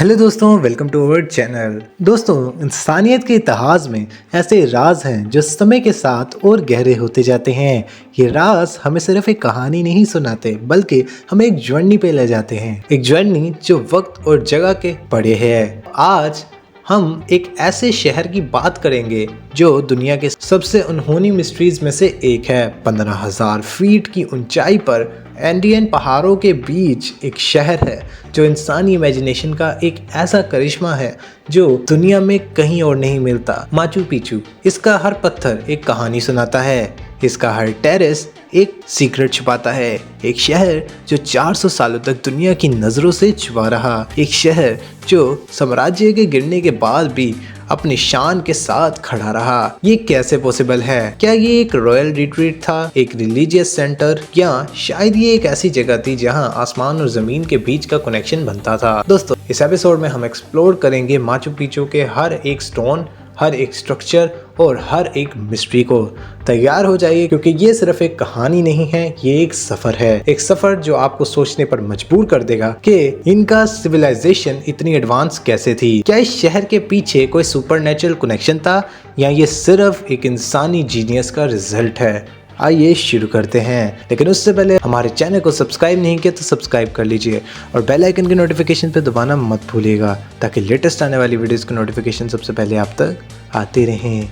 Hello दोस्तों, welcome to our channel. दोस्तों, इंसानियत के इतिहास में ऐसे राज हैं जो समय के साथ और गहरे होते जाते हैं। ये राज हमें सिर्फ एक कहानी नहीं सुनाते, बल्कि हमें एक जर्नी पे ले जाते हैं, एक जर्नी जो वक्त और जगह के पड़े है। आज हम एक ऐसे शहर की बात करेंगे जो दुनिया के सबसे अनहोनी मिस्ट्रीज में से एक है। 15,000 फीट की ऊंचाई पर एंडियन पहाड़ों के बीच एक शहर है जो इंसानी इमेजिनेशन का एक ऐसा करिश्मा है जो दुनिया में कहीं और नहीं मिलता। माचू पिचू, इसका हर पत्थर एक कहानी सुनाता है, इसका हर टेरेस एक सीक्रेट छुपाता है। एक शहर जो 400 सालों तक दुनिया की नजरों से छुपा रहा, एक शहर जो साम्राज्य के गिरने के बाद भी अपनी शान के साथ खड़ा रहा। ये कैसे पॉसिबल है? क्या ये एक रॉयल रिट्रीट था, एक रिलीजियस सेंटर, या शायद ये एक ऐसी जगह थी जहां आसमान और जमीन के बीच का कनेक्शन बनता था? दोस्तों, इस एपिसोड में हम एक्सप्लोर करेंगे माचू पिचू के हर एक स्टोन, हर एक स्ट्रक्चर और हर एक मिस्ट्री को। तैयार हो जाइए, क्योंकि ये सिर्फ एक कहानी नहीं है, ये एक सफर है। एक सफर जो आपको सोचने पर मजबूर कर देगा कि इनका सिविलाइजेशन इतनी एडवांस कैसे थी। क्या इस शहर के पीछे कोई सुपरनेचुरल कनेक्शन था, या ये सिर्फ एक इंसानी जीनियस का रिजल्ट है? आइए शुरू करते हैं, लेकिन उससे पहले हमारे चैनल को सब्सक्राइब नहीं किया तो सब्सक्राइब कर लीजिए और बेल आइकन के नोटिफिकेशन पे दबाना मत भूलिएगा, ताकि लेटेस्ट आने वाली वीडियोस की नोटिफिकेशन सबसे पहले आप तक आते रहें।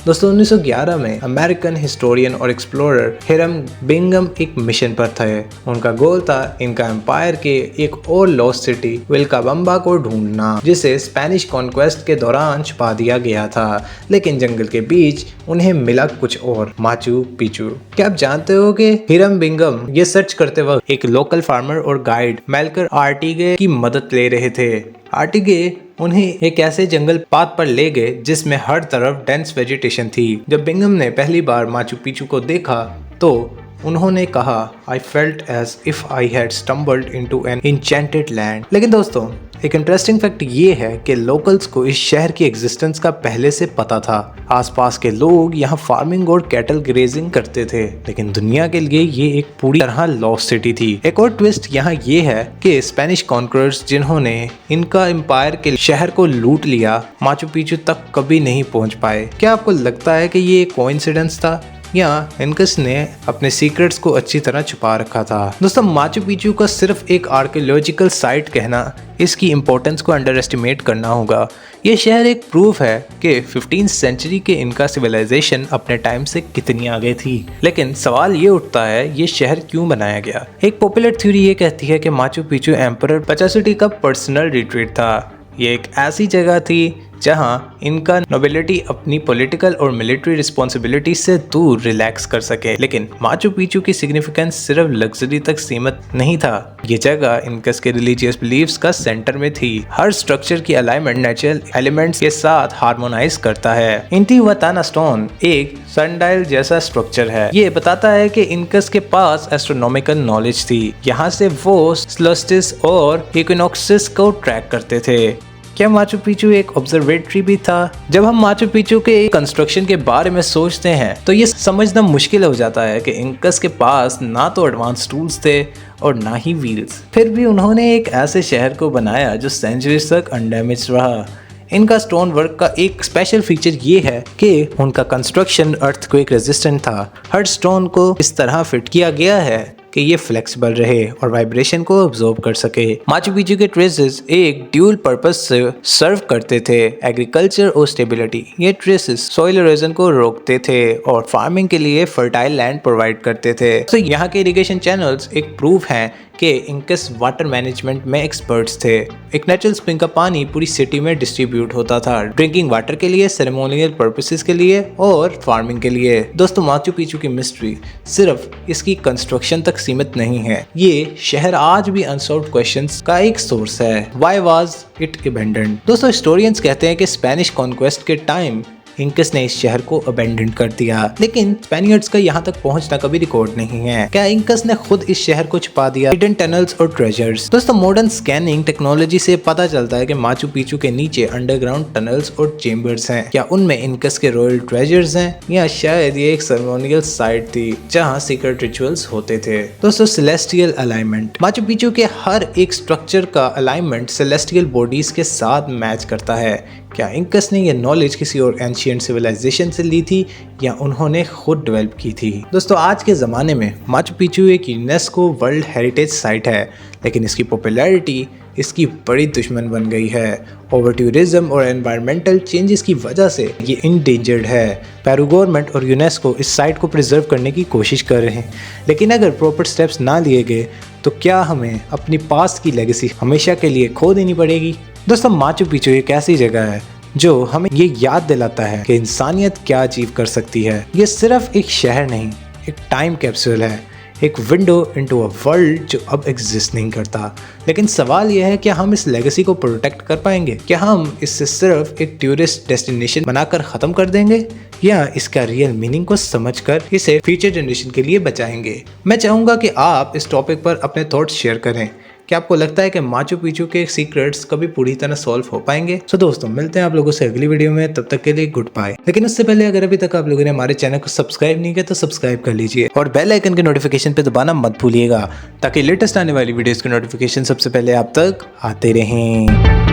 दोस्तों, 1911 में अमेरिकन हिस्टोरियन और एक्सप्लोरर हिरम बिंगम एक मिशन पर थे। उनका गोल था इनका एम्पायर के एक और लॉस्ट सिटी विल्काबम्बा को ढूंढना, जिसे स्पेनिश कॉन्क्वेस्ट के दौरान छुपा दिया गया था। लेकिन जंगल के बीच उन्हें मिला कुछ और, माचू पिचू। क्या आप जानते हो कि हिरम बिंगम ये सर्च करते वक्त एक लोकल फार्मर और गाइड मेल्कर आर्टिगे की मदद ले रहे थे। आर्टिगे उन्हें एक ऐसे जंगल पाथ पर ले गए जिसमें हर तरफ डेंस वेजिटेशन थी। जब बिंगम ने पहली बार माचू पिचू को देखा तो उन्होंने कहा, I felt as if I had stumbled into an enchanted land। लेकिन दोस्तों, एक इंटरेस्टिंग फैक्ट ये है कि लोकल्स को इस शहर की एग्जिस्टेंस का पहले से पता था। आसपास के लोग यहाँ फार्मिंग और कैटल ग्रेजिंग करते थे, लेकिन दुनिया के लिए ये एक पूरी तरह लॉस्ट सिटी थी। एक और ट्विस्ट यहाँ ये है कि स्पेनिश कॉन्करर्स जिन्होंने इनका एम्पायर के शहर को लूट लिया, माचू पिचू तक कभी नहीं पहुँच पाए। क्या आपको लगता है कि ये एक कोइंसिडेंस था, या इनकस ने अपने सीक्रेट्स को अच्छी तरह छुपा रखा था? दोस्तों, माचू पिचू का सिर्फ एक आर्कियोलॉजिकल साइट कहना इसकी इम्पोर्टेंस को अंडर एस्टिमेट करना होगा। ये शहर एक प्रूफ है कि 15वीं सेंचुरी के इनका सिविलाइजेशन अपने टाइम से कितनी आगे थी। लेकिन सवाल ये उठता है, ये शहर क्यों बनाया गया? एक पॉपुलर थ्योरी ये कहती है कि माचू पिचू एम्परर पाचासुटी का पर्सनल रिट्रीट था। ये एक ऐसी जगह थी जहां इनका नोबिलिटी अपनी पॉलिटिकल और मिलिट्री रिस्पॉन्सिबिलिटी से दूर रिलैक्स कर सके। लेकिन माचू पिचू की सिग्निफिकेंस सिर्फ लग्जरी तक सीमित नहीं था। ये जगह इनकस के रिलीजियस बिलीफ्स का सेंटर में थी। हर स्ट्रक्चर की अलाइनमेंट नेचुरल एलिमेंट्स के साथ हार्मोनाइज करता है। इंटिहुआताना स्टोन एक सनडायल जैसा स्ट्रक्चर है। ये बताता है कि इनकस के पास एस्ट्रोनॉमिकल नॉलेज थी। यहाँ से वो सोल्स्टिस और इक्विनॉक्सेस को ट्रैक करते थे। क्या माचू पिचू एक ऑब्जर्वेटरी भी था? जब हम माचू पिचू के कंस्ट्रक्शन के बारे में सोचते हैं तो ये समझना मुश्किल हो जाता है कि इनकस के पास ना तो एडवांस टूल्स थे और ना ही व्हील्स। फिर भी उन्होंने एक ऐसे शहर को बनाया जो सेंचुरीज तक अनडैमेज रहा। इनका स्टोन वर्क का एक स्पेशल फीचर ये है कि उनका कंस्ट्रक्शन अर्थक्वेक रेजिस्टेंट था। हर स्टोन को इस तरह फिट किया गया है कि ये फ्लेक्सिबल रहे और वाइब्रेशन को अब्सॉर्ब कर सके। माचू पिचू के ट्रेसेस एक ड्यूल पर्पस से सर्व करते थे, एग्रीकल्चर और स्टेबिलिटी। ये ट्रेसेस सॉइल इरोजन को रोकते थे और फार्मिंग के लिए फर्टाइल लैंड प्रोवाइड करते थे। तो यहाँ के इरिगेशन चैनल्स एक प्रूफ हैं कि इनकस वाटर मैनेजमेंट में एक्सपर्ट्स थे। एक नेचुरल स्प्रिंग का पानी पूरी सिटी में डिस्ट्रीब्यूट होता था, ड्रिंकिंग वाटर के लिए, सेरेमोनियल पर्पसेस के लिए और फार्मिंग के लिए। दोस्तों, माचू पिचू की मिस्ट्री सिर्फ इसकी कंस्ट्रक्शन तक सीमित नहीं है। ये शहर आज भी अनसॉल्व्ड क्वेश्चंस का एक सोर्स है। Why was it abandoned? दोस्तों, हिस्टोरियंस कहते हैं कि स्पेनिश कॉन्क्वेस्ट के टाइम इंकस ने इस शहर को अबेंडन कर दिया, लेकिन स्पेनियर्ड्स का यहाँ तक पहुँचना कभी रिकॉर्ड नहीं है। क्या इंकस ने खुद इस शहर को छुपा दिया? हिडन टनल्स और ट्रेजर्स। दोस्तों मॉडर्न स्कैनिंग टेक्नोलॉजी से पता चलता है कि माचू पिचू के नीचे अंडरग्राउंड टनल्स और चेम्बर्स हैं। क्या उनमें इंकस के रॉयल ट्रेजर्स हैं, या शायद ये एक सर्मोनियल साइट थी जहाँ सीक्रेट रिचुअल्स होते थे? दोस्तों सेलेस्टियल अलाइनमेंट। माचू पिचू के हर एक स्ट्रक्चर का अलाइनमेंट सेलेस्टियल बॉडीज के साथ मैच करता है। क्या इंकस ने यह नॉलेज किसी और एंशिएंट सिविलाइजेशन से ली थी, या उन्होंने खुद डेवलप की थी? दोस्तों आज के ज़माने में माचू पिचू एक यूनेस्को वर्ल्ड हेरिटेज साइट है, लेकिन इसकी पॉपुलैरिटी इसकी बड़ी दुश्मन बन गई है। ओवर टूरिज्म और एनवायरमेंटल चेंजेस की वजह से ये इंडेंजर्ड है। पेरू गवर्नमेंट और यूनेस्को इस साइट को प्रिजर्व करने की कोशिश कर रहे हैं, लेकिन अगर प्रॉपर स्टेप्स ना लिए गए तो क्या हमें अपनी पास्ट की लेगेसी हमेशा के लिए खो देनी पड़ेगी? दोस्तों माचू पिचू एक ऐसी जगह है जो हमें ये याद दिलाता है कि इंसानियत क्या अचीव कर सकती है। ये सिर्फ एक शहर नहीं, एक टाइम कैप्सूल है, एक विंडो इनटू अ वर्ल्ड जो अब एग्जिस्ट नहीं करता। लेकिन सवाल यह है कि हम इस लेगेसी को प्रोटेक्ट कर पाएंगे? क्या हम इससे सिर्फ एक टूरिस्ट डेस्टिनेशन बनाकर ख़त्म कर देंगे, या इसका रियल मीनिंग को समझकर इसे फ्यूचर जनरेशन के लिए बचाएंगे? मैं चाहूँगा कि आप इस टॉपिक पर अपने थॉट्स शेयर करें। क्या आपको लगता है कि माचू पिचू के सीक्रेट्स कभी पूरी तरह सॉल्व हो पाएंगे? तो दोस्तों मिलते हैं आप लोगों से अगली वीडियो में, तब तक के लिए गुड बाय। लेकिन उससे पहले अगर अभी तक आप लोगों ने हमारे चैनल को सब्सक्राइब नहीं किया तो सब्सक्राइब कर लीजिए और बेल आइकन के नोटिफिकेशन पे दबाना मत भूलिएगा, ताकि लेटेस्ट आने वाली वीडियोस के नोटिफिकेशन सबसे पहले आप तक आते रहें।